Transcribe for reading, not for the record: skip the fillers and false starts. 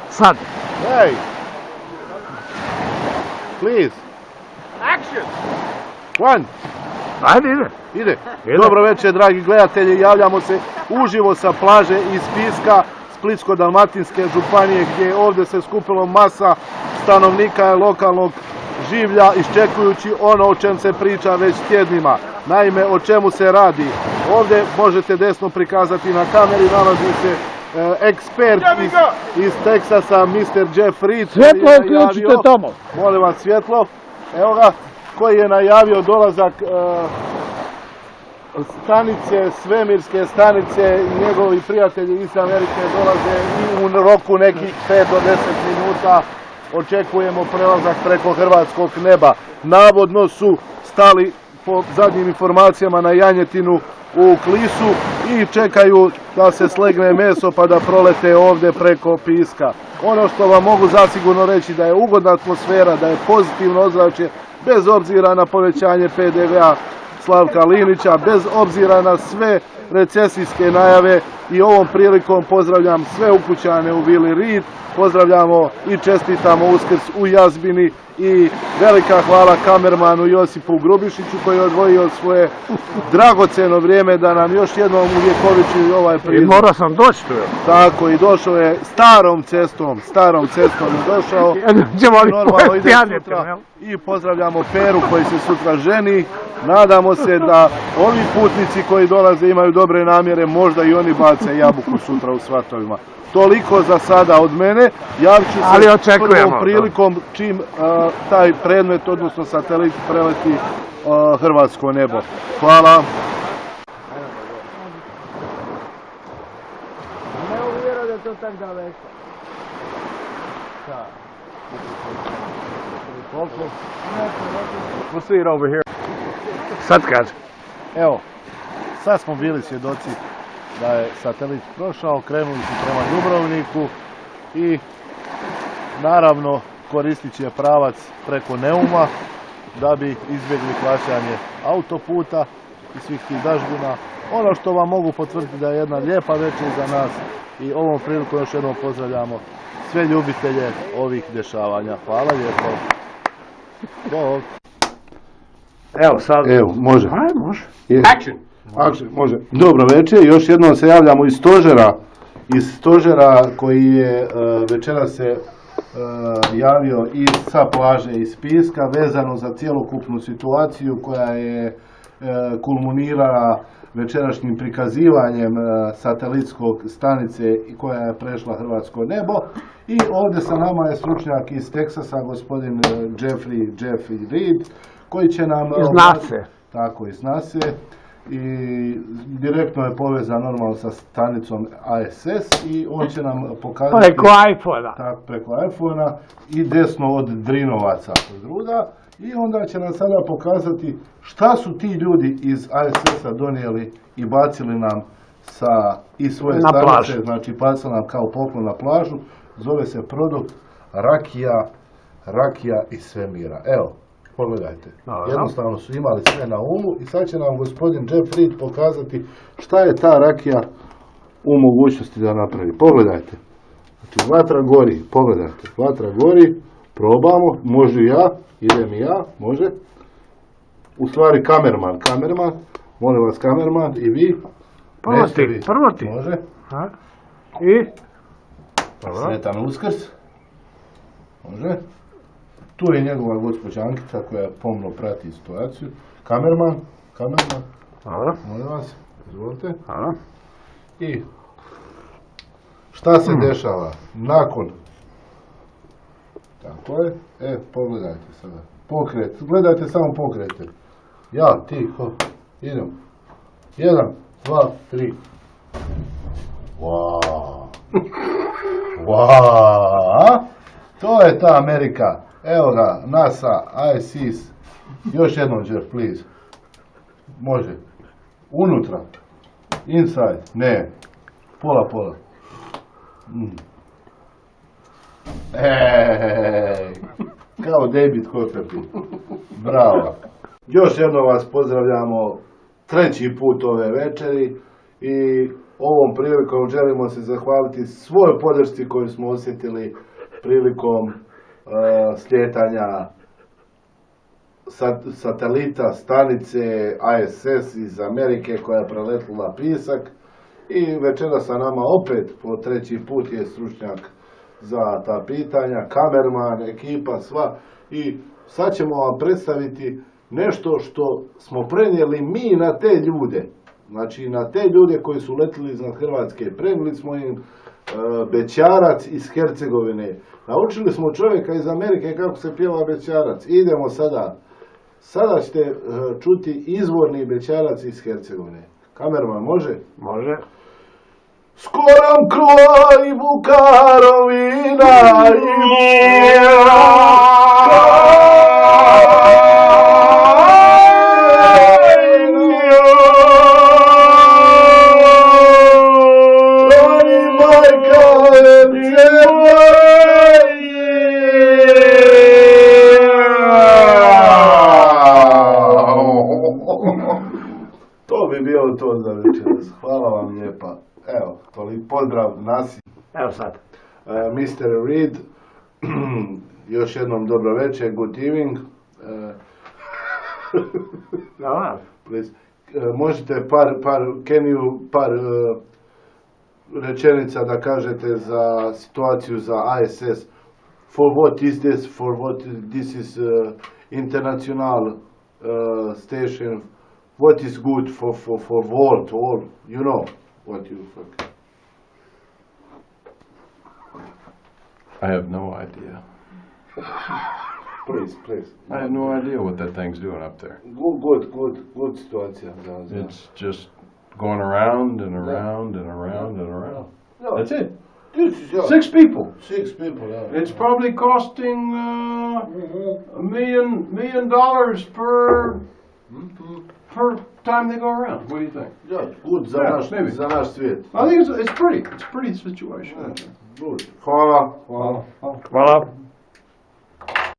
Sad. Hey! Please. Action! One. Ajde, ide. Ide. Dobro večer, dragi gledatelji. Javljamo se uživo sa plaže iz Piska, Splitsko-dalmatinske županije, gdje ovdje se skupilo masa stanovnika lokalnog življa, iščekujući ono o čem se priča već tjednima. Naime, o čemu se radi? Ovdje možete desno prikazati na kameri, nalazi se ekspert iz Teksasa, Mr. Jeff Reed. Svjetlo uključite tamo. Molim vas, svjetlo. Evo ga, koji je najavio dolazak stanice, svemirske stanice, i njegovi prijatelji iz Amerike dolaze i u roku nekih 5 do 10 minuta očekujemo prelazak preko hrvatskog neba. Navodno su stali po zadnjim informacijama na janjetinu u Klisu i čekaju da se slegne meso pa da prolete ovdje preko Piska. Ono što vam mogu zasigurno reći da je ugodna atmosfera, da je pozitivno ozračje, bez obzira na povećanje PDV-a Slavka Linića, bez obzira na sve recesijske najave, i ovom prilikom pozdravljam sve ukućane u Vili Rid, pozdravljamo i čestitamo Uskrs u Jazbini i velika hvala kamermanu Josipu Grubišiću koji je odvojio svoje dragoceno vrijeme da nam još jednom uvjekoviči ovaj prizor. I morao sam doći tu. Tako, i došao je starom cestom je došao. Normalno ide sutra. I pozdravljamo Peru koji se sutra ženi. Nadamo se da ovi putnici koji dolaze imaju dobre namjere, možda i oni bace jabuku sutra u Svatovima. Toliko za sada od mene. Javit ću se prvom prilikom čim taj predmet, odnosno satelit, preleti hrvatsko nebo. Hvala. Ne mogu vjerovati da je to tak daleko. We'll see it over here. Sad kaže. Evo, sad smo bili svjedoci da je satelit prošao, krenuli su prema Dubrovniku i naravno koristit će pravac preko Neuma da bi izbjegli plaćanje autoputa i svih tih dažbina. Ono što vam mogu potvrditi da je jedna lijepa večer za nas i ovom priliku još jednom pozdravljamo sve ljubitelje ovih dešavanja. Hvala lijepo. Bog. Evo sad. Evo, može. Ajde, može. Action, može. Dobro večer, još jednom se javljamo iz stožera koji je večeras se javio i sa plaže iz Piska vezano za cjelokupnu situaciju koja je kulminirala večerašnjim prikazivanjem satelitskog stanice koja je prešla hrvatsko nebo. I ovdje sa nama je stručnjak iz Teksasa, gospodin Jeffrey Reed, koji će nam... Iz NASA. Tako, iz NASA. I direktno je povezan normalno sa stanicom ISS i on će nam pokazati... Preko iPhone-a. Tako, preko iPhone-a i desno od Drinovaca od Ruda. I onda će nam sada pokazati šta su ti ljudi iz ISS-a donijeli i bacili nam i svoje stanice, znači bacili nam kao poklon na plažu. Zove se produkt Rakija iz svemira. Evo, pogledajte. Jednostavno su imali sve na umu i sad će nam gospodin Jeff Reed pokazati šta je ta rakija u mogućnosti da napravi. Pogledajte. Znači, vatra gori. Pogledajte. Vatra gori. Probamo. Može ja. Idem i ja. Može. U stvari kamerman. Molim vas kamerman i vi. Prvo ti. Može. I? Sretan Uskrs. Može. Tu je njegova gospođa Ankica koja pomno prati situaciju. Kamerman. Molim vas, izvolite. I šta se dešava nakon? Tako je. Pogledajte sada. Pokret. Gledajte samo pokrete. Ja, ti, idem. 1, 2, 3. Wow. To je ta Amerika. Evo ga, NASA, ISS. Još jednom, Jeff, please. Može. Unutra. Inside. Ne. Pola. Kao David Copperfield. Bravo. Još jednom vas pozdravljamo treći put ove večeri i Ovom prilikom želimo se zahvaliti svoj podršci koju smo osjetili prilikom slijetanja satelita stanice ISS iz Amerike koja je preletila pisak. I večera sa nama opet po treći put je stručnjak za ta pitanja, kamerman, ekipa, sva. I sad ćemo vam predstaviti nešto što smo prenijeli mi na te ljude. Znači na te ljude koji su letili iznad Hrvatske. Prenijeli smo im bećarac iz Hercegovine. Naučili smo čovjeka iz Amerike kako se pjeva bećarac. Idemo sada. Sada ćete čuti izvorni bećarac iz Hercegovine. Kamerman, može? Može. Skorom kraj Vukarovina i to bi bilo to za večeras. Hvala vam lijepa. Evo, toliko pozdrav Nasi. Evo sad. Mr. Reed, još jednom dobro večer, good evening. Dobro. Please. Možete par rečenica da kažete za situaciju za ISS. For what is this? For what this is international station? What is good for world? All you know what you think. I have no idea. Please. I have no idea what that thing's doing up there. Good situacija za. It's just going around and around and around and around. No. That's it. This is, yeah. 6 people. 6 people, yeah. It's probably costing $1 million per time they go around. What do you think? Yeah, good za Yeah, naš, maybe. za naš svijet. I think it's pretty. It's a pretty situation. Good. Hvala. Hvala.